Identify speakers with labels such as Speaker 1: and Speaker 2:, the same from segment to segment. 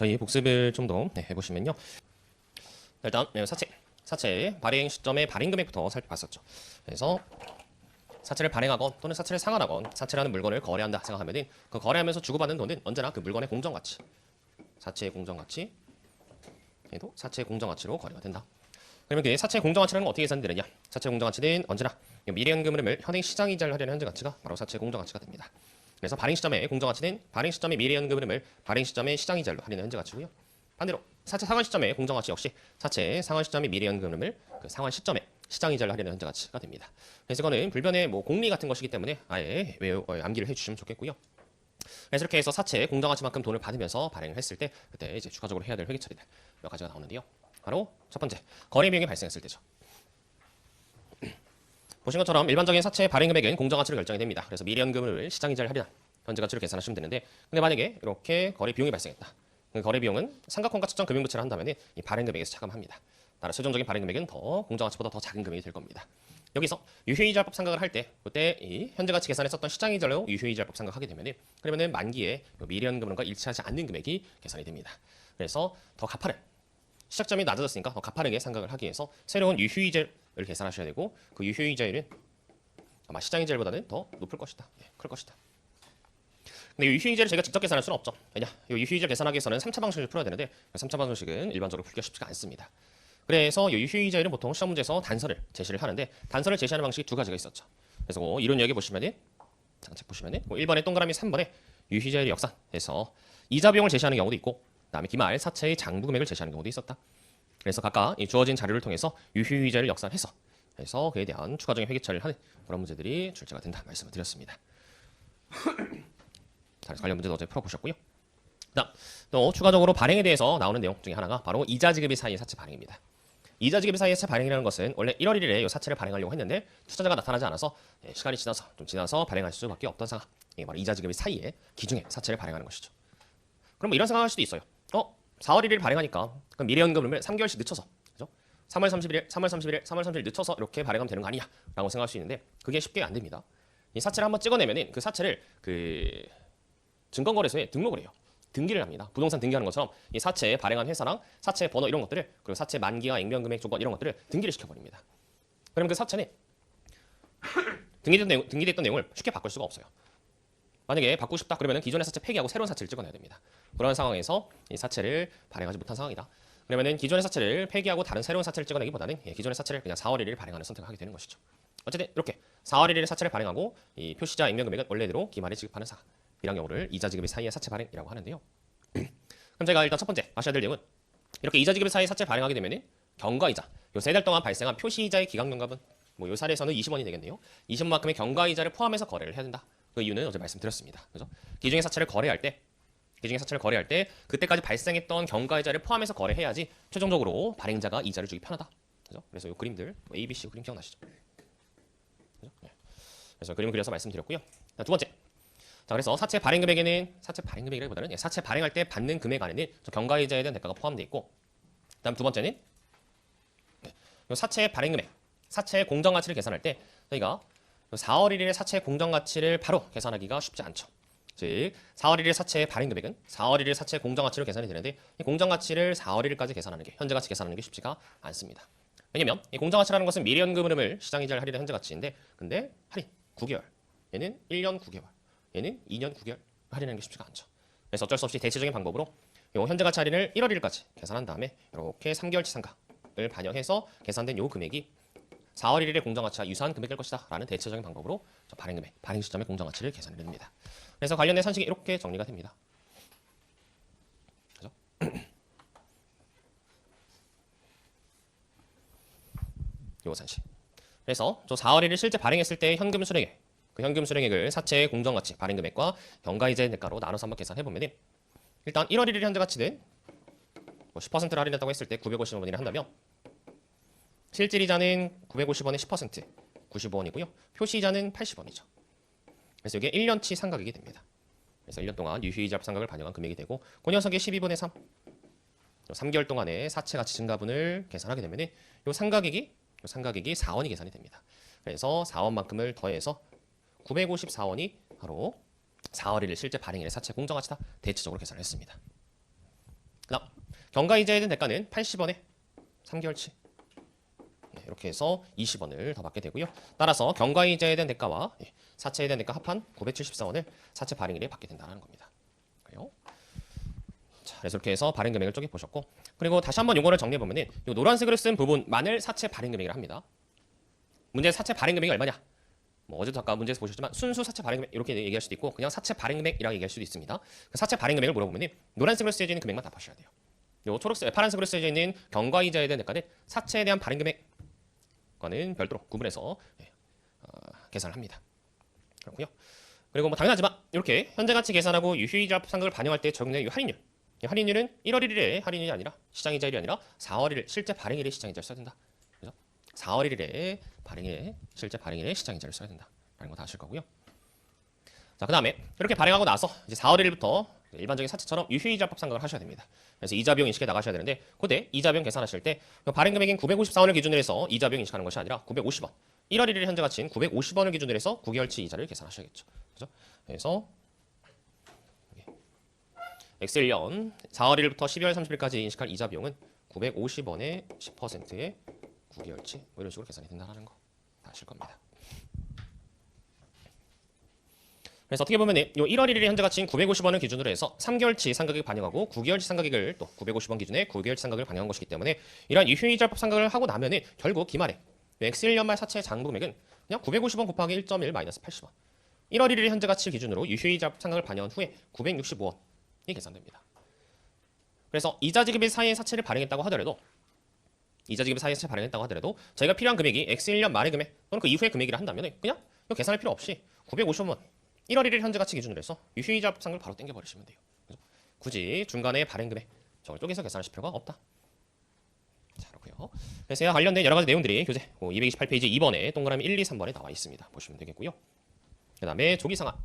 Speaker 1: 저희 복습을 좀 더 해보시면요. 일단 사채 발행 시점의 발행 금액부터 살펴봤었죠. 그래서 사채를 발행하건 또는 사채를 상환하건 사채라는 물건을 거래한다 생각하면은 그 거래하면서 주고받는 돈은 언제나 그 물건의 공정가치, 사채의 공정가치, 얘도 사채의 공정가치로 거래가 된다. 그러면 그 사채의 공정가치라는 건 어떻게 계산되느냐? 사채의 공정가치는 언제나 미래연금 흐름을 현행 시장 이자를 할애하는 현재 가치가 바로 사채의 공정가치가 됩니다. 그래서 발행 시점의 공정가치는 발행 시점의 미래연금 흐름을 발행 시점의 시장 이자로 할애하는 현재 가치고요. 반대로 사채 상환 시점의 공정가치 역시 사채 상환 시점의 미래연금 흐름을 그 상환 시점의 시장 이자를 할애하는 현재 가치가 됩니다. 그래서 이거는 불변의 공리 같은 것이기 때문에 아예 암기를 해주시면 좋겠고요. 그래서 이렇게 해서 사채 공정가치만큼 돈을 받으면서 발행을 했을 때 그때 이제 추가적으로 해야 될 회계 처리들 몇 가지가 나오는데요. 바로 첫 번째 거래 비용이 발생했을 때죠. 보신 것처럼 일반적인 사채 발행 금액은 공정가치로 결정이 됩니다. 그래서 미래연금을 시장 이자를 할인한 현재 가치로 계산하시면 되는데, 근데 만약에 이렇게 거래 비용이 발생했다. 그 거래 비용은 삼각형과 측정 금융부채를 한다면 이 발행 금액에서 차감합니다. 따라 최종적인 발행 금액은 더 공정가치보다 더 작은 금액이 될 겁니다. 여기서 유효이자법 생각을 할 때 그때 이 현재 가치 계산에 썼던 시장 이자로 유효이자법 생각하게 되면 그러면은 만기에 미래연금과 일치하지 않는 금액이 계산이 됩니다. 그래서 더 가파른 시작점이 낮아졌으니까 더 가파르게 생각을 하기 위해서 새로운 유효이자를 계산하셔야 되고, 그 유효이자율은 아마 시장이자율보다는 더 높을 것이다. 클 것이다. 근데 유효이자를 저희가 직접 계산할 수는 없죠. 왜냐? 이 유효이자 계산하기 위해서는 3차 방정식을 풀어야 되는데 3차 방정식은 일반적으로 풀기가 쉽지가 않습니다. 그래서 이 유효이자율은 보통 시험 문제에서 단서를 제시를 하는데, 단서를 제시하는 방식이 두 가지가 있었죠. 그래서 이론 이야기 보시면은 책 보시면은 1번에 동그라미 3번에 유효이자율 역산해서 이자 비용을 제시하는 경우도 있고, 그다음에 기말 사채의 장부 금액을 제시하는 경우도 있었다. 그래서 각각 이 주어진 자료를 통해서 유효이자를 역산해서 해서 그에 대한 추가적인 회계 처리를 하는 그런 문제들이 출제가 된다 말씀을 드렸습니다. 자, 관련 문제도 어제 풀어보셨고요. 그다음 또 추가적으로 발행에 대해서 나오는 내용 중에 하나가 바로 이자 지급일 사이의 사채 발행입니다. 이자 지급일 사이의 사채 발행이라는 것은 원래 1월 1일에 이 사채를 발행하려고 했는데 투자자가 나타나지 않아서 시간이 지나서 발행할 수밖에 없던 상황. 이게 바로 이자 지급일 사이에 기중에 사채를 발행하는 것이죠. 그럼 이런 생각할 수도 있어요. 4월 1일 발행하니까 그럼 미래연금을 3개월씩 늦춰서, 그죠? 3월 31일, 3월 31일, 3월 30일 늦춰서 이렇게 발행하면 되는 거 아니냐라고 생각할 수 있는데, 그게 쉽게 안 됩니다. 이 사채를 한번 찍어내면은 그 사채를 그 증권거래소에 등록을 해요. 등기를 합니다. 부동산 등기하는 것처럼 이 사채 발행한 회사랑 사채 번호 이런 것들을, 그리고 사채 만기와 액면금액 조건 이런 것들을 등기를 시켜버립니다. 그럼 그 사채는 등기됐던 내용을 쉽게 바꿀 수가 없어요. 만약에 바꾸고 싶다 그러면 기존의 사채 폐기하고 새로운 사채를 찍어내야 됩니다. 그런 상황에서 이 사채를 발행하지 못한 상황이다. 그러면은 기존의 사채를 폐기하고 다른 새로운 사채를 찍어내기보다는 기존의 사채를 그냥 4월 1일 발행하는 선택을 하게 되는 것이죠. 어쨌든 이렇게 4월 1일에 사채를 발행하고 이 표시자 액면금액은 원래대로 기말에 지급하는 상황, 이런 경우를 이자 지급일 사이의 사채 발행이라고 하는데요. 그럼 제가 일단 첫 번째 아셔야 될 내용은, 이렇게 이자 지급일 사이의 사채 발행하게 되면은 경과이자, 요 3달 동안 발생한 표시이자의 기간경과분, 요 사례에서는 20원이 되겠네요. 20원만큼의 경과이자를 포함해서 거래를 해야 된다. 그 이유는 어제 말씀드렸습니다. 그죠? 기중의 사채를 거래할 때 그때까지 발생했던 경과이자를 포함해서 거래해야지 최종적으로 발행자가 이자를 주기 편하다. 그죠? 그래서 이 그림들 A, B, C 그림 기억나시죠? 그죠? 네. 그래서 그림을 그려서 말씀드렸고요. 자, 두 번째. 자, 그래서 사채 발행 금액에는 사채 발행 금액이라기보다는 사채 발행할 때 받는 금액 안에는 경과이자에 대한 대가가 포함되어 있고, 그다음 두 번째는 사채 발행 금액, 사채 공정 가치를 계산할 때 저희가 4월 1일의 사채 공정 가치를 바로 계산하기가 쉽지 않죠. 즉 4월 1일 사채 발행 금액은 4월 1일 사채 공정 가치로 계산이 되는데, 이 공정 가치를 4월 1일까지 계산하는 게, 현재 가치 계산하는 게 쉽지가 않습니다. 왜냐면 이 공정 가치라는 것은 미래연금 흐름을 시장 이자를 할인한 현재 가치인데, 근데 할인 9개월, 얘는 1년 9개월, 얘는 2년 9개월 할인하는 게 쉽지가 않죠. 그래서 어쩔 수 없이 대체적인 방법으로 요 현재 가치 할인을 1월 1일까지 계산한 다음에 이렇게 3개월치 상각을 반영해서 계산된 요 금액이 4월 1일의 공정가치와 유사한 금액일 것이다 라는 대체적인 방법으로 발행금액, 발행 시점의 공정가치를 계산해냅니다. 그래서 관련된 산식이 이렇게 정리가 됩니다. 그죠? 요 산식. 그래서 저 4월 1일 실제 발행했을 때 현금 수령액, 그 현금 수령액을 사채의 공정가치, 발행금액과 경과이자의 대가로 나눠서 한번 계산해보면, 일단 1월 1일 현재 가치는 10%를 할인했다고 했을 때 950원이라 한다면 실질이자는 950원의 10%, 95원이고요. 표시이자는 80원이죠. 그래서 이게 1년치 상각이게 됩니다. 그래서 1년 동안 유효이자 상각을 반영한 금액이 되고, 그 녀석의 12분의 3, 3개월 동안의 사채 가치 증가분을 계산하게 되면 이 상각액이 4원이 계산이 됩니다. 그래서 4원만큼을 더해서 954원이 바로 4월 1일 실제 발행일의 사채 공정가치다 대체적으로 계산을 했습니다. 경과이자에 대한 대가는 80원에 3개월치. 네, 이렇게 해서 20원을 더 받게 되고요. 따라서 경과이자에 대한 대가와 사채에 대한 대가 합한 974원을 사채 발행일에 받게 된다는 겁니다. 그래요. 자, 그래서 이렇게 해서 발행 금액을 쪼개 보셨고, 그리고 다시 한번 요거를 정리해 보면은 요 노란색으로 쓴 부분만을 사채 발행 금액이라 합니다. 문제 사채 발행 금액이 얼마냐? 뭐 어제도 아까 문제에서 보셨지만 순수 사채 발행 금액 이렇게 얘기할 수도 있고 그냥 사채 발행 금액이라고 얘기할 수도 있습니다. 그 사채 발행 금액을 물어보면은 노란색으로 쓰여져 있는 금액만 답하셔야 돼요. 요 초록색 파란색으로 쓰여져 있는 경과이자에 대한 대가는 사채에 대한 발행 금액과는 별도로 구분해서 계산을 합니다. 그렇고요. 그리고 뭐 당연하지만 이렇게 현재 가치 계산하고 유효이자 상각을 반영할 때 적용되는 이 할인율. 이 할인율은 1월 1일에 할인율이 아니라 시장이자율이 아니라 4월 1일 실제 발행일에 시장이자를 써야 된다. 그죠? 4월 1일에 발행일에 실제 발행일에 시장이자를 써야 된다라는 거 다 아실 거고요. 자, 그다음에 이렇게 발행하고 나서 이제 4월 1일부터 일반적인 사채처럼 유효이자법 상각을 하셔야 됩니다. 그래서 이자 비용 인식해 나가셔야 되는데 그때 이자 비용 계산하실 때 발행 금액인 954원을 기준으로 해서 이자 비용 인식하는 것이 아니라 950원. 1월 1일 현재 가치인 950원을 기준으로 해서 9개월치 이자를 계산하셔야겠죠. 그죠? 그래서 엑셀년 4월 1일부터 12월 30일까지 인식할 이자 비용은 950원의 10%의 9개월치 뭐 이런 식으로 계산이 된다는 거 다 아실 겁니다. 그래서 어떻게 보면 요 1월 1일 현재 가치인 950원을 기준으로 해서 3개월치 상각액을 반영하고 9개월치 상각액을 또 950원 기준에 9개월치 상각을 반영한 것이기 때문에 이러한 유효이자법 상각을 하고 나면은 결국 기말에 엑셀 연말 사채 장부금액은 그냥 950원 곱하기 1.1 마이너스 80원. 1월 1일 현재 가치 기준으로 유효이자 상각을 반영한 후에 965원이 계산됩니다. 그래서 이자 지급일 사이에 사채를 발행했다고 하더라도 저희가 필요한 금액이 X1년 말의 금액 또는 그 이후의 금액이라 한다면 그냥 계산할 필요 없이 950원 1월 1일 현재 가치 기준으로 해서 유효이자 상각을 바로 땡겨버리시면 돼요. 그죠? 굳이 중간에 발행 금액 저걸 쪼개서 계산하실 필요가 없다. 자, 그렇고요. 그래서 이와 관련된 여러 가지 내용들이 교재 228페이지 2번에 동그라미 1, 2, 3번에 나와 있습니다. 보시면 되겠고요. 그 다음에 조기 상환.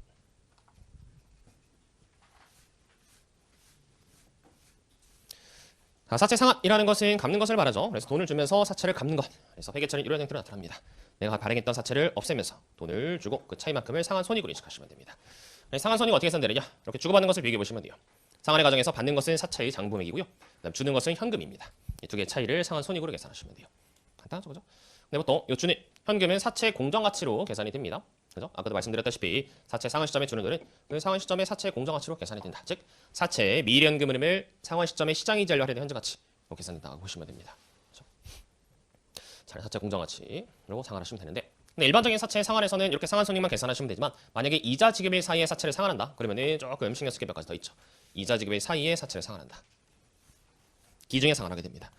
Speaker 1: 사채 상환이라는 것은 갚는 것을 말하죠. 그래서 돈을 주면서 사채를 갚는 것. 그래서 회계처는 이런 형태로 나타납니다. 내가 발행했던 사채를 없애면서 돈을 주고 그 차이만큼을 상환손익으로 인식하시면 됩니다. 상환손익 어떻게 계산되느냐? 이렇게 주고받는 것을 비교해 보시면 돼요. 상환의 과정에서 받는 것은 사채의 장부액이고요. 그다음 주는 것은 현금입니다. 이 두 개의 차이를 상환손익으로 계산하시면 돼요. 간단하죠, 그죠? 근데 보통 이 주는 현금은 사채 공정가치로 계산이 됩니다. 그죠? 아까도 말씀드렸다시피 사채 상환 시점에 주는 돈은 그 상환 시점의 사채 공정가치로 계산이 된다. 즉 사채의 미래현금 흐름을 상환 시점의 시장이자율로 할애된 현재 가치로 계산된다고 보시면 됩니다. 그렇죠? 자, 사채 공정가치로 상환하시면 되는데 근데 일반적인 사채 상환에서는 이렇게 상환손익만 계산하시면 되지만 만약에 이자 지급일 사이에 사채를 상환한다. 그러면은 조금 신경 쓸 게 몇 가지 더 있죠. 이자 지급일 사이에 사채를 상환한다. 기중에 상환하게 됩니다.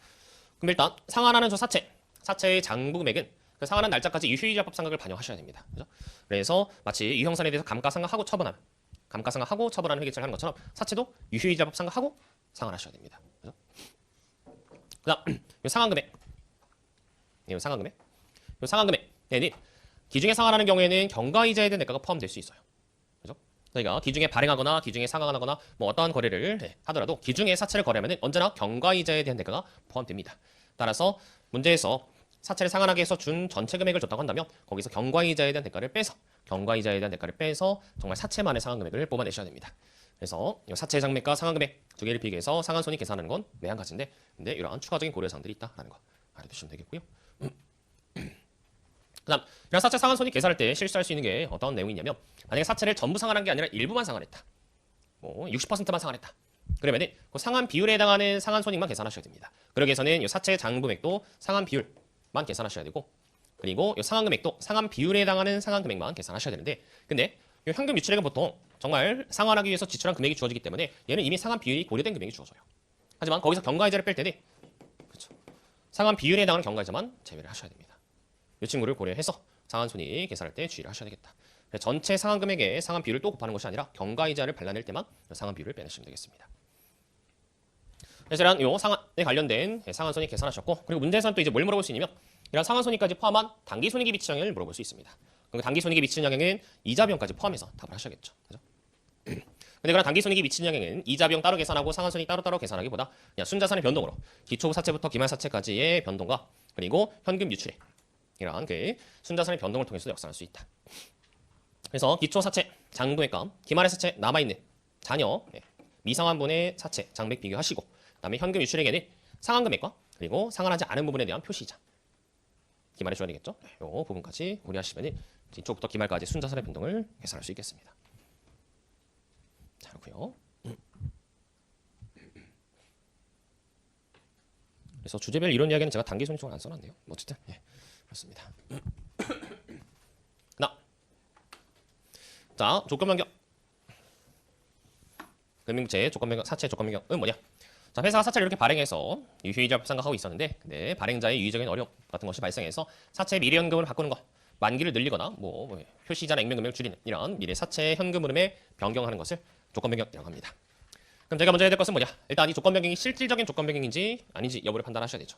Speaker 1: 그럼 일단 상환하는 저 사채의 장부 금액은 그 상환한 날짜까지 유효이자법 상각을 반영하셔야 됩니다. 그죠? 그래서 마치 유형산에 대해서 감가상각하고 처분하는 회계처를 하는 것처럼 사채도 유효이자법 상각하고 상환하셔야 됩니다. 그죠? 그다음 이 상환금액, 이 상환금액에는 기중에 상환하는 경우에는 경과이자에 대한 대가가 포함될 수 있어요. 그죠? 저희가 기중에 발행하거나 기중에 상환하거나 뭐 어떠한 거래를 하더라도 기중에 사채를 거래하면 언제나 경과이자에 대한 대가가 포함됩니다. 따라서 문제에서 사채를 상환하기 위해서 준 전체 금액을 줬다고 한다면 거기서 경과이자에 대한 대가를 빼서 정말 사채만의 상환금액을 뽑아내셔야 됩니다. 그래서 사채 장맥과 상환금액 두 개를 비교해서 상환손익 계산하는 건 매한 가지인데 근데 이러한 추가적인 고려사항들이 있다라는 거 알아두시면 되겠고요. 그다음 이런 사채 상환손익 계산할 때 실수할 수 있는 게 어떤 내용이냐면 만약에 사채를 전부 상환한 게 아니라 일부만 상환했다. 뭐 60%만 상환했다. 그러면은 그 상환 비율에 해당하는 상환손익만 계산하셔야 됩니다. 그러기 위해서는 이 사채 장부액도 상환 비율만 계산하셔야 되고 그리고 이 상환금액도 상환 비율에 해당하는 상환금액만 계산하셔야 되는데 근데 이 현금 유출액은 보통 정말 상환하기 위해서 지출한 금액이 주어지기 때문에 얘는 이미 상환 비율이 고려된 금액이 주어져요. 하지만 거기서 경과이자를 뺄 때는 그렇죠. 상환 비율에 해당하는 경과이자만 제외를 하셔야 됩니다. 이 친구를 고려해서 상환손익 계산할 때 주의를 하셔야 되겠다. 전체 상환금액에 상환 비율을 또 곱하는 것이 아니라 경과이자를 발라낼 때만 상환 비율을 빼내시면 되겠습니다. 그래서 이런 요 상환에 관련된 상환손익 계산하셨고 그리고 문제에서는 또 이제 뭘 물어볼 수 있냐면 이런 상환손익까지 포함한 단기손익이 미치는 영향을 물어볼 수 있습니다. 그럼 단기손익이 미치는 영향은 이자 비용까지 포함해서 답을 하셔야겠죠. 그죠? 근데 그런 단기손익이 미치는 영향은 이자 비용 따로 계산하고 상환손익 따로따로 계산하기보다 그냥 순자산의 변동으로 기초사채부터 기말사채까지의 변동과 그리고 현금 유출액 이러한 그 순자산의 변동을 통해서 역산할 수 있다. 그래서 기초사채 장부액과 기말의 사채 남아있는 잔여 미상환분의 사채, 장백 비교하시고 그다음에 현금 유출액에는 상한 금액과 그리고 상환하지 않은 부분에 대한 표시이자 기말해 줘야 되겠죠. 이 부분까지 고려하시면 이쪽부터 기말까지 순자산의 변동을 계산할 수 있겠습니다. 자, 그렇고요. 그래서 주제별 이론 이야기는 제가 단기 손익 쪽은 안 써놨네요. 뭐 어쨌든 예, 그렇습니다. 자, 조건 변경. 금융체 조건 변경, 사채 조건 변경은 뭐냐? 자, 회사가 사채를 이렇게 발행해서 유효이자 생각하고 있었는데, 근데 발행자의 유의적인 어려움 같은 것이 발생해서 사채 미래 현금을 바꾸는 거, 만기를 늘리거나 뭐 표시이자나 액면 금액을 줄이는 이런 미래 사채 현금 흐름에 변경하는 것을 조건 변경이라고 합니다. 그럼 제가 먼저 해야 될 것은 뭐냐? 일단 이 조건 변경이 실질적인 조건 변경인지 아닌지 여부를 판단하셔야 되죠.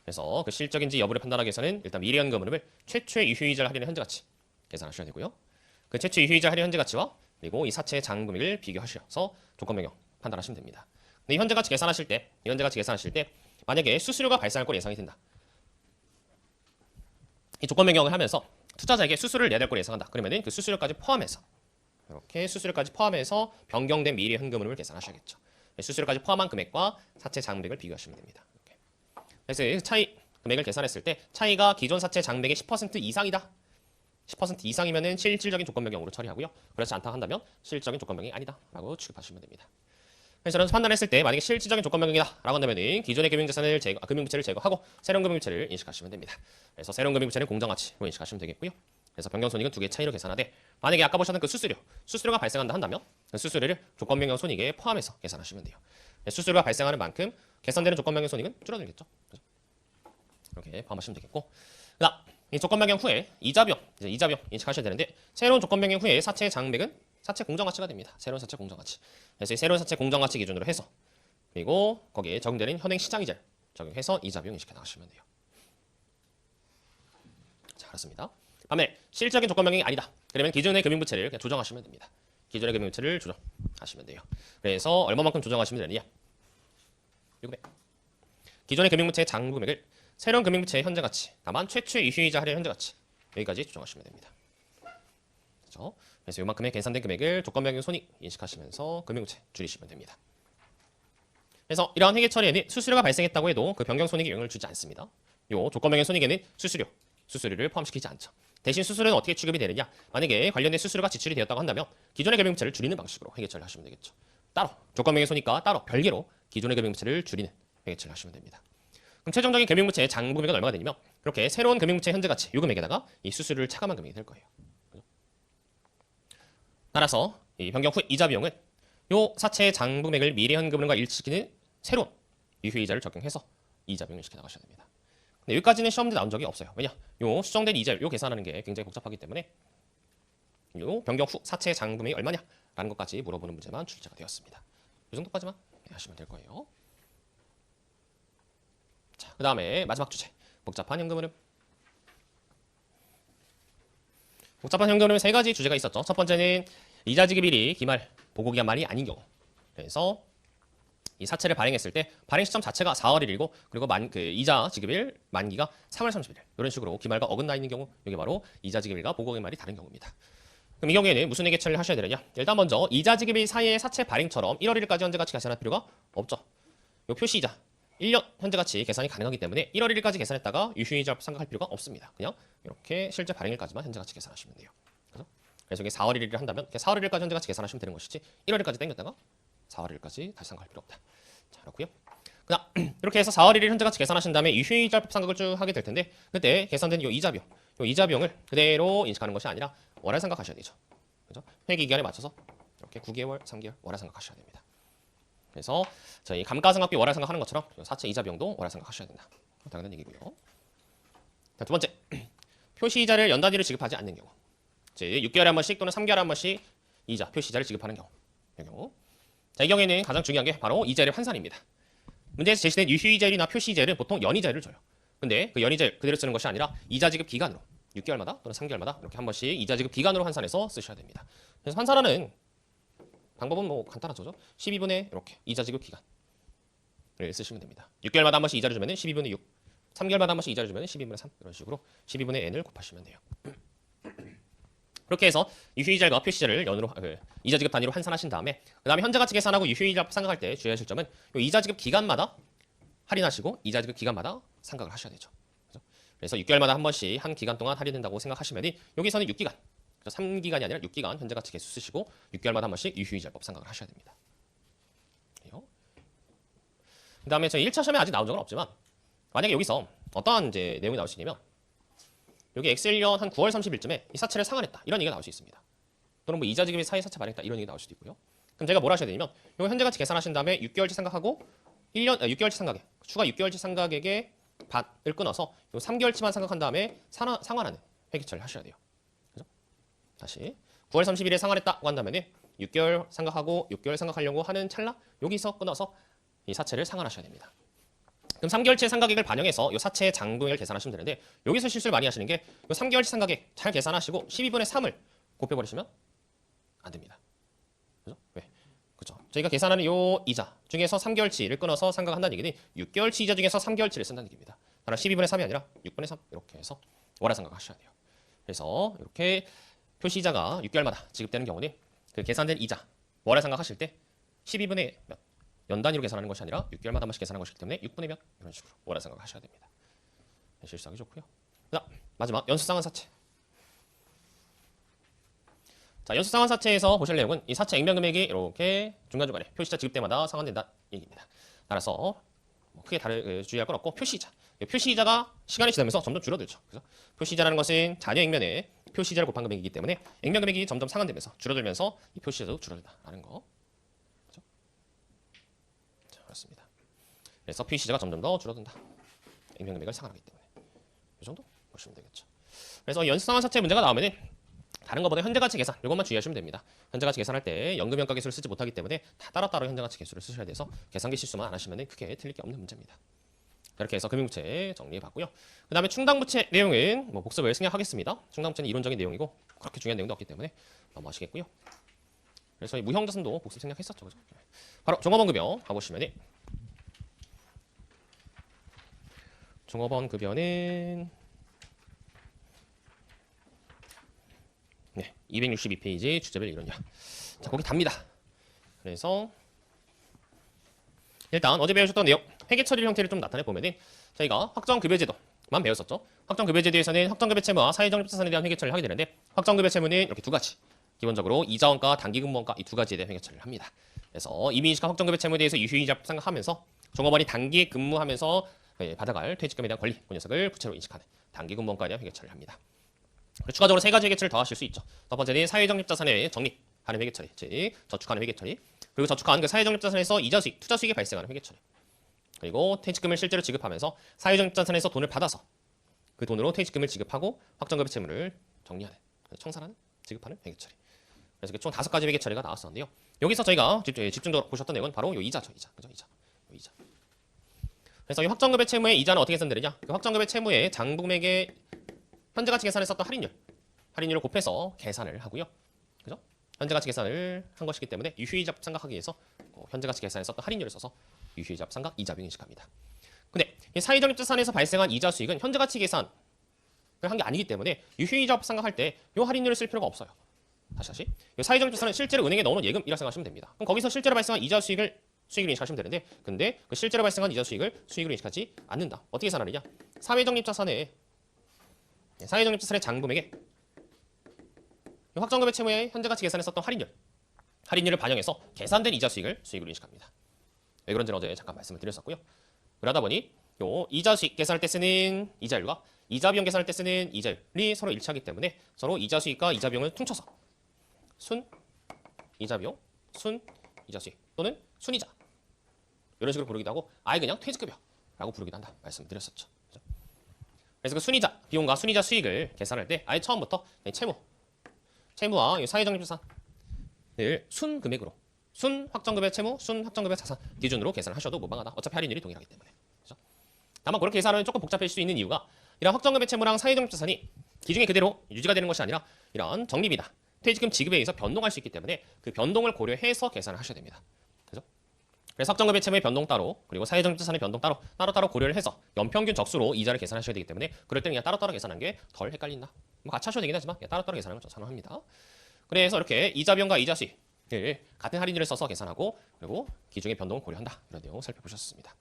Speaker 1: 그래서 그 실적인지 여부를 판단하기 위해서는 일단 미래 현금 흐름을 최초의 유효이자를 할인의 현재 가치 계산하셔야 되고요. 그 최초 유효이자 할인 현재 가치와 그리고 이 사채의 잔금 금액을 비교하셔서 조건 변경 판단하시면 됩니다. 근데 이 현재 가치 계산하실 때, 만약에 수수료가 발생할 걸 예상이 된다. 이 조건 변경을 하면서 투자자에게 수수료를 내야 될 걸 예상한다. 그러면은 그 수수료까지 포함해서 이렇게 수수료까지 포함해서 변경된 미래 현금 흐름을 계산하셔야겠죠. 수수료까지 포함한 금액과 사채 잔금액을 비교하시면 됩니다. 이렇게. 그래서 이 차이 금액을 계산했을 때 차이가 기존 사채 잔금액의 10% 이상이다. 10% 이상이면은 실질적인 조건 변경으로 처리하고요. 그렇지 않다 한다면 실질적인 조건 변경이 아니다라고 취급하시면 됩니다. 그래서 저는 판단했을 때 만약에 실질적인 조건 변경이다라고 한다면은 기존의 금융자산을 금융부채를 제거하고 새로운 금융부채를 인식하시면 됩니다. 그래서 새로운 금융부채는 공정가치로 인식하시면 되겠고요. 그래서 변경손익은 두 개 차이로 계산하되 만약에 아까 보셨던 그 수수료가 발생한다 한다면 그 수수료를 조건 변경 손익에 포함해서 계산하시면 돼요. 수수료가 발생하는 만큼 계산되는 조건 변경 손익은 줄어들겠죠. 그렇죠? 이렇게 포함하시면 되겠고, 그다음 이 조건 변경 후에 이자비용 인식하셔야 되는데 새로운 조건 변경 후에 사채 장액은 사채 공정가치가 됩니다. 새로운 사채 공정가치. 그래서 이 새로운 사채 공정가치 기준으로 해서 그리고 거기에 적용되는 현행 시장이자를 적용해서 이자비용 인식해 나가시면 돼요. 자, 그렇습니다. 반면에 실질적인 조건 변경이 아니다. 그러면 기존의 금융부채를 그냥 조정하시면 됩니다. 기존의 금융부채를 조정하시면 돼요. 그래서 얼마만큼 조정하시면 되느냐? 600. 기존의 금융부채의 장부금액을 새로운 금융부채의 현재 가치, 다만 최초의 유효이자 할인 현재 가치 여기까지 조정하시면 됩니다. 그렇죠? 그래서 이만큼의 계산된 금액을 조건 변경 손익 인식하시면서 금융부채 줄이시면 됩니다. 그래서 이러한 회계 처리에는 수수료가 발생했다고 해도 그 변경 손익에 영향을 주지 않습니다. 요 조건 변경 손익에는 수수료를 포함시키지 않죠. 대신 수수료는 어떻게 취급이 되느냐? 만약에 관련된 수수료가 지출이 되었다고 한다면 기존의 금융부채를 줄이는 방식으로 회계 처리를 하시면 되겠죠. 따로 조건 변경 손익과 따로 별개로 기존의 금융부채를 줄이는 회계 처리를 하시면 됩니다. 그럼 최종적인 금융부채의 장부금액은 얼마가 되냐면 이렇게 새로운 금융부채 현재 가치 요 금액에다가 이 수수료를 차감한 금액이 될 거예요. 따라서 이 변경 후 이자 비용은 요 사채의 장부금액을 미래 현금과 일치시키는 새로운 유효이자를 적용해서 이자 비용을 시켜 나가셔야 됩니다. 근데 여기까지는 시험에 나온 적이 없어요. 왜냐? 요 수정된 이자율 요 계산하는 게 굉장히 복잡하기 때문에 요 변경 후 사채의 장부금액이 얼마냐라는 것까지 물어보는 문제만 출제가 되었습니다. 이 정도까지만 하시면 될 거예요. 자, 그 다음에 마지막 주제 복잡한 현금 흐름. 복잡한 현금 흐름 세 가지 주제가 있었죠. 첫 번째는 이자 지급일이 기말 보고 기간말이 아닌 경우. 그래서 이 사채를 발행했을 때 발행 시점 자체가 4월 1일이고 그리고 이자 지급일 만기가 3월 30일 이런 식으로 기말과 어긋나 있는 경우 이게 바로 이자 지급일과 보고 기말이 다른 경우입니다. 그럼 이 경우에는 무슨 회계 처리를 하셔야 되느냐? 일단 먼저 이자 지급일 사이의 사채 발행처럼 1월 1일까지 현재 가치 계산할 필요가 없죠. 요 표시이자 1년 현재 가치 계산이 가능하기 때문에 1월 1일까지 계산했다가 유효이자 생각할 필요가 없습니다. 그냥 이렇게 실제 발행일까지만 현재 가치 계산하시면 돼요. 그래서 이게 4월 1일을 한다면 4월 1일까지 현재 가치 계산하시면 되는 것이지 1월 1일까지 땡겼다가 4월 1일까지 다시 생각할 필요 없다. 자, 그렇고요. 그다음 이렇게 해서 4월 1일 현재 가치 계산하신 다음에 유효이자 생각을 쭉 하게 될 텐데 그때 계산된 이 이자 비용을 그대로 인식하는 것이 아니라 월할 생각하셔야 되죠. 그죠? 회계 기간에 맞춰서 이렇게 9개월, 3개월 월할 생각하셔야 됩니다. 그래서 저희 감가상각비 월할 생각하는 것처럼 사채 이자 비용도 월할 생각하셔야 된다. 당연한 얘기고요. 자, 두 번째 표시이자를 연단위로 지급하지 않는 경우. 즉 6개월에 한 번씩 또는 3개월에 한 번씩 이자 표시이자를 지급하는 경우. 자, 이 경우에는 가장 중요한 게 바로 이자율 환산입니다. 문제에서 제시된 유효이자율이나 표시이자율은 보통 연이자율을 줘요. 근데 그 연이자율 그대로 쓰는 것이 아니라 이자 지급 기간으로 6개월마다 또는 3개월마다 이렇게 한 번씩 이자 지급 기간으로 환산해서 쓰셔야 됩니다. 그래서 환산하는 방법은 뭐 간단하죠. 12분의 이렇게 이자 지급 기간을 쓰시면 됩니다. 6개월마다 한 번씩 이자를 주면 12분의 6, 3개월마다 한 번씩 이자를 주면 12분의 3 이런 식으로 12분의 n을 곱하시면 돼요. 그렇게 해서 유효이자율과 표시자를 연으로 이자 지급 단위로 환산하신 다음에 그다음에 현재 가치 계산하고 유효이자 생각할 때 주의하실 점은 요 이자 지급 기간마다 할인하시고 이자 지급 기간마다 생각을 하셔야 되죠. 그래서 6개월마다 한 번씩 한 기간 동안 할인된다고 생각하시면 여기서는 6기간, 3기간이 아니라 6기간 현재 가치 계수 쓰시고 6개월마다 한 번씩 유효이자법 생각을 하셔야 됩니다. 그다음에 저희 1차 시험에 아직 나온 적은 없지만 만약에 여기서 어떠한 이제 내용이 나올 수 있냐면 여기 엑셀년 한 9월 30일쯤에 이 사채를 상환했다 이런 얘기가 나올 수 있습니다. 또는 뭐 이자 지급이 사이 사채 발행했다 이런 얘기 나올 수도 있고요. 그럼 제가 뭘 하셔야 되냐면 요 현재 가치 계산하신 다음에 6개월치 생각하고 6개월치 상각액 추가 6개월치 상각액의 밭을 끊어서 요 3개월치만 생각한 다음에 상환하는 회계처리를 하셔야 돼요. 그죠? 다시 9월 30일에 상환했다고 한다면 6개월 생각하고 6개월 생각하려고 하는 찰나 여기서 끊어서 이 사채를 상환하셔야 됩니다. 그럼 3개월치 상각액을 반영해서 이 사채의 장부액을 계산하시면 되는데 여기서 실수를 많이 하시는 게 이 3개월치 상각액 잘 계산하시고 12분의 3을 곱해버리시면 안 됩니다. 그죠? 왜? 그죠? 저희가 계산하는 요 이자 중에서 3개월치를 끊어서 상각한다는 얘기는 6개월치 이자 중에서 3개월치를 쓴다는 얘기입니다. 따라 12분의 3이 아니라 6분의 3 이렇게 해서 월화 상각하셔야 돼요. 그래서 이렇게 표시 이자가 6개월마다 지급되는 경우는 그 계산된 이자 월화 상각하실 때 12분의 몇 연 단위로 계산하는 것이 아니라 6개월마다 한 번씩 계산하는 것이기 때문에 6분의 몇 이런 식으로 월화 상각하셔야 됩니다. 실수하기 좋고요. 자, 마지막 연수상환 사채. 자, 연수상환 사채에서 보실 내용은 이 사채 액면 금액이 이렇게 중간중간에 표시자 지급 때마다 상환된다 얘기입니다. 따라서 크게 주의할 건 없고 표시이자. 표시이자가 시간이 지나면서 점점 줄어들죠. 그래서 표시이자라는 것은 잔여 액면에 표시이자를 곱한 금액이기 때문에 액면 금액이 점점 상환되면서 줄어들면서 이 표시이자도 줄어들다라는 거. 그렇죠? 자, 그렇습니다. 그래서 표시이자가 점점 더 줄어든다. 액면 금액을 상환하기 때문에. 이 정도 보시면 되겠죠. 그래서 연수상환 사채 문제가 나오면은 다른 것보다 현재가치 계산 이것만 주의하시면 됩니다. 현재가치 계산할 때 연금연가 계수를 쓰지 못하기 때문에 다 따로따로 현재가치 계수를 쓰셔야 돼서 계산기 실수만 안 하시면 크게 틀릴 게 없는 문제입니다. 이렇게 해서 금융부채 정리해봤고요. 그 다음에 충당부채 내용은 뭐 복습을 생략하겠습니다. 충당부채는 이론적인 내용이고 그렇게 중요한 내용도 없기 때문에 넘어가시겠고요. 그래서 이 무형자산도 복습 생략했었죠. 그죠? 바로 종업원 급여 가보시면 종업원 급여는 262페이지 주제별 이론이야. 자, 거기 답니다. 그래서 일단 어제 배우셨던 내용 회계 처리 형태를 좀 나타내 보면은 저희가 확정급여제도만 배웠었죠. 확정급여제도에서는 확정급여 채무와 사회적립자산에 대한 회계 처리를 하게 되는데 확정급여 채무는 이렇게 두 가지. 기본적으로 이자원가, 단기근무원가 이 두 가지에 대한 회계 처리를 합니다. 그래서 이미 인식한 확정급여 채무에 대해서 유효이자 생각하면서 종업원이 단기에 근무하면서 받아갈 퇴직금에 대한 권리, 그 녀석을 부채로 인식하는 단기근무원가에 대한 회계 처리를 합니다. 추가적으로 세 가지 회계처리를 더하실 수 있죠. 첫 번째는 사회적립자산의 적립하는 회계처리, 즉 저축하는 회계처리. 그리고 저축한 그 사회적립자산에서 이자수익, 투자수익이 발생하는 회계처리. 그리고 퇴직금을 실제로 지급하면서 사회적립자산에서 돈을 받아서 그 돈으로 퇴직금을 지급하고 확정급여 채무를 정리하는, 청산하는, 지급하는 회계처리. 그래서 총 5가지 회계처리가 나왔었는데요. 여기서 저희가 집중적으로 보셨던 내용은 바로 이 이자죠, 이자, 그죠, 이자. 그래서 이 확정급여 채무의 이자는 어떻게 계산되느냐? 그 확정급여 채무의 장부금액의 현재가치 계산에 썼던 할인율을 곱해서 계산을 하고요. 그죠? 현재가치 계산을 한 것이기 때문에 유효이자 생각하기 위해서 현재가치 계산에 썼던 할인율을 써서 유효이자 생각 이자 비용 인식합니다. 근데 사회적립자산에서 발생한 이자 수익은 현재가치 계산을 한 게 아니기 때문에 유효이자 생각할 때 이 할인율을 쓸 필요가 없어요. 다시 사회적립자산은 실제로 은행에 넣어놓은 예금이라 생각하시면 됩니다. 그럼 거기서 실제로 발생한 이자 수익으로 인식하시면 되는데 근데 그 실제로 발생한 이자 수익을 수익으로 인식하지 않는다. 어떻게 계산하느냐? 사회적립자산의 장부액에 확정급여 채무의 현재가치 계산에 썼던 할인율을 반영해서 계산된 이자 수익을 수익으로 인식합니다. 왜 그런지는 어제 잠깐 말씀을 드렸었고요. 그러다 보니 요 이자 수익 계산할 때 쓰는 이자율과 이자 비용 계산할 때 쓰는 이자율이 서로 일치하기 때문에 서로 이자 수익과 이자 비용을 퉁쳐서 순 이자 비용, 순 이자 수익 또는 순이자 이런 식으로 부르기도 하고 아예 그냥 퇴직급여라고 부르기도 한다 말씀드렸었죠. 그래서 그 순이자 비용과 순이자 수익을 계산할 때 아예 처음부터 채무와 사회적립자산을 순 금액으로 순 확정급여 채무, 순 확정급여 자산 기준으로 계산을 하셔도 무방하다. 어차피 할인율이 동일하기 때문에. 그렇죠? 다만 그렇게 계산하면 조금 복잡해질 수 있는 이유가 이런 확정급여 채무랑 사회적립자산이 기준이 그대로 유지가 되는 것이 아니라 이런 적립이나 퇴직금 지급에 의해서 변동할 수 있기 때문에 그 변동을 고려해서 계산을 하셔야 됩니다. 그죠? 그래서 확정급여 채무의 변동 따로 그리고 사회적자산의 변동 따로 고려를 해서 연평균 적수로 이자를 계산하셔야 되기 때문에 그럴 때는 그냥 따로따로 계산한 게 덜 헷갈린다. 뭐 같이 하셔도 되긴 하지만 따로따로 계산하는 걸 선호합니다. 그래서 이렇게 이자 비용과 이자 수익을 같은 할인율을 써서 계산하고 그리고 기준의 변동을 고려한다. 이런 내용 살펴보셨습니다.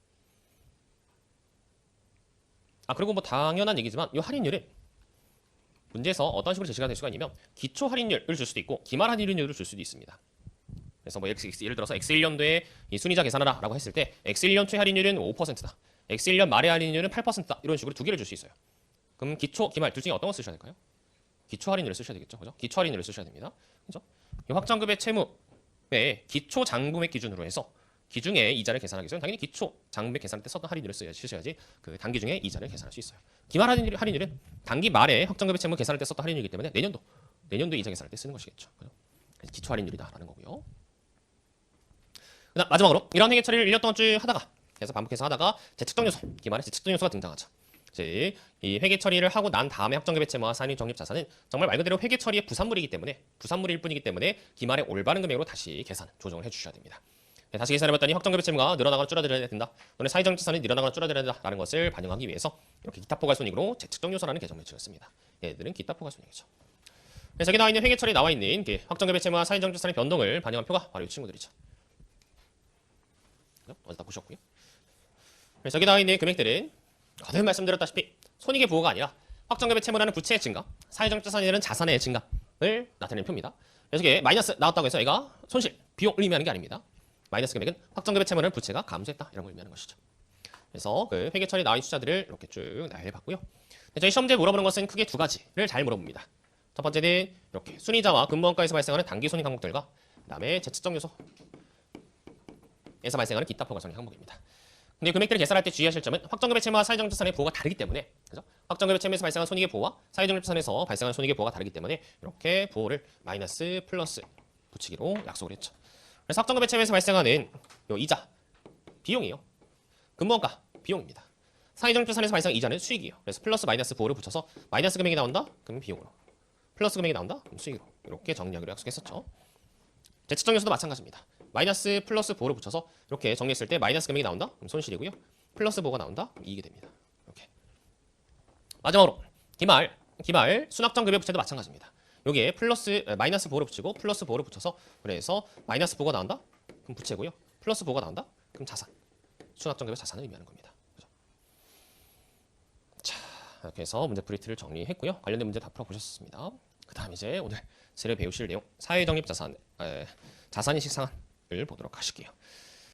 Speaker 1: 그리고 뭐 당연한 얘기지만 이 할인율은 문제에서 어떤 식으로 제시가 될 수가 있냐면 기초 할인율을 줄 수도 있고 기말 할인율을 줄 수도 있습니다. 그래서 뭐 예를 들어서 X1년도에 이 순이자 계산하라 라고 했을 때 X1년 초 할인율은 5%다. X1년 말의 할인율은 8%다. 이런 식으로 두 개를 줄 수 있어요. 그럼 기초, 기말 둘 중에 어떤 거 쓰셔야 될까요? 기초 할인율을 쓰셔야 되겠죠. 그죠? 기초 할인율을 쓰셔야 됩니다. 그죠? 이 확정급여 채무의 기초 장부액 기준으로 해서 기중에 이자를 계산하기 위해서는 당연히 기초 장부액 계산할 때 썼던 할인율을 쓰셔야지 그 단기 중에 이자를 계산할 수 있어요. 기말 할인율은 단기 말에 확정급여 채무 계산할 때 썼던 할인율이기 때문에 내년도 이자 계산할 때 쓰는 것이겠죠. 그죠? 그래서 기초 할인율이다라는 거고요. 그다음 마지막으로 이런 회계 처리를 1년 동안 쭉 하다가 계속 반복해서 하다가 재측정 요소, 기말에 재측정 요소가 등장하죠. 이 회계 처리를 하고 난 다음에 확정급여 채무와 산입 적립 자산은 정말 말 그대로 회계 처리의 부산물이기 때문에 부산물일 뿐이기 때문에 기말에 올바른 금액으로 다시 계산 조정을 해주셔야 됩니다. 다시 계산해봤더니 확정급여 채무가 늘어나거나 줄어들어야 된다. 또는 사회적 자산이 늘어나거나 줄어들어야 된다라는 것을 반영하기 위해서 이렇게 기타 포괄손익으로 재측정 요소라는 개정을 지었습니다. 얘들은 기타 포괄손익이죠. 그래서 여기 나와 있는 회계 처리 나와 있는 확정급여 채무와 사회적 자산의 변동을 반영한 표가 바로 이 친구들이죠. 어제 다 보셨고요. 그래서 여기 나와 있는 금액들은 거듭 말씀드렸다시피 손익의 부호가 아니라 확정급여 채무라는 부채의 증가, 사회적 자산이 되는 자산의 증가를 나타내는 표입니다. 그래서 이게 마이너스 나왔다고 해서 얘가 손실, 비용을 의미하는 게 아닙니다. 마이너스 금액은 확정급여 채무라는 부채가 감소했다 이런 걸 의미하는 것이죠. 그래서 그 회계 처리 나와 있는 숫자들을 이렇게 쭉 나열해봤고요. 저희 시험지에 물어보는 것은 크게 두 가지를 잘 물어봅니다. 첫 번째는 이렇게 순이자와 근무원가에서 발생하는 단기 손익 항목들과 그다음에 재측정 요소에서 발생하는 기타 포괄손익 항목입니다. 근데 금액들을 계산할 때 주의하실 점은 확정급여 채무와 사회적 자산의 부호가 다르기 때문에 그죠? 확정급여 채무에서 발생한 손익의 부호와 사회적 자산에서 발생한 손익의 부호가 다르기 때문에 이렇게 부호를 마이너스 플러스 붙이기로 약속을 했죠. 그래서 확정급여 채무에서 발생하는 요 이자 비용이요. 근무원가 비용입니다. 사회적 자산에서 발생한 이자는 수익이에요. 그래서 플러스 마이너스 부호를 붙여서 마이너스 금액이 나온다? 그럼 비용으로. 플러스 금액이 나온다? 그럼 수익으로. 이렇게 정리하기로 약속했었죠. 재측정 요소도 마찬가지입니다. 마이너스 플러스 부호를 붙여서 이렇게 정리했을 때 마이너스 금액이 나온다? 그럼 손실이고요. 플러스 부호가 나온다? 그럼 이익이 됩니다. 이렇게. 마지막으로 기말 순확정 급여 부채도 마찬가지입니다. 여기에 마이너스 부호를 붙이고 플러스 부호를 붙여서 그래서 마이너스 부호가 나온다? 그럼 부채고요. 플러스 부호가 나온다? 그럼 자산. 순확정 급여 자산을 의미하는 겁니다. 그죠? 자, 이렇게 해서 문제 프리트를 정리했고요. 관련된 문제 다 풀어보셨습니다. 그 다음 이제 오늘 새로 배우실 내용 사회적립 자산인식 상한을 보도록 하실게요.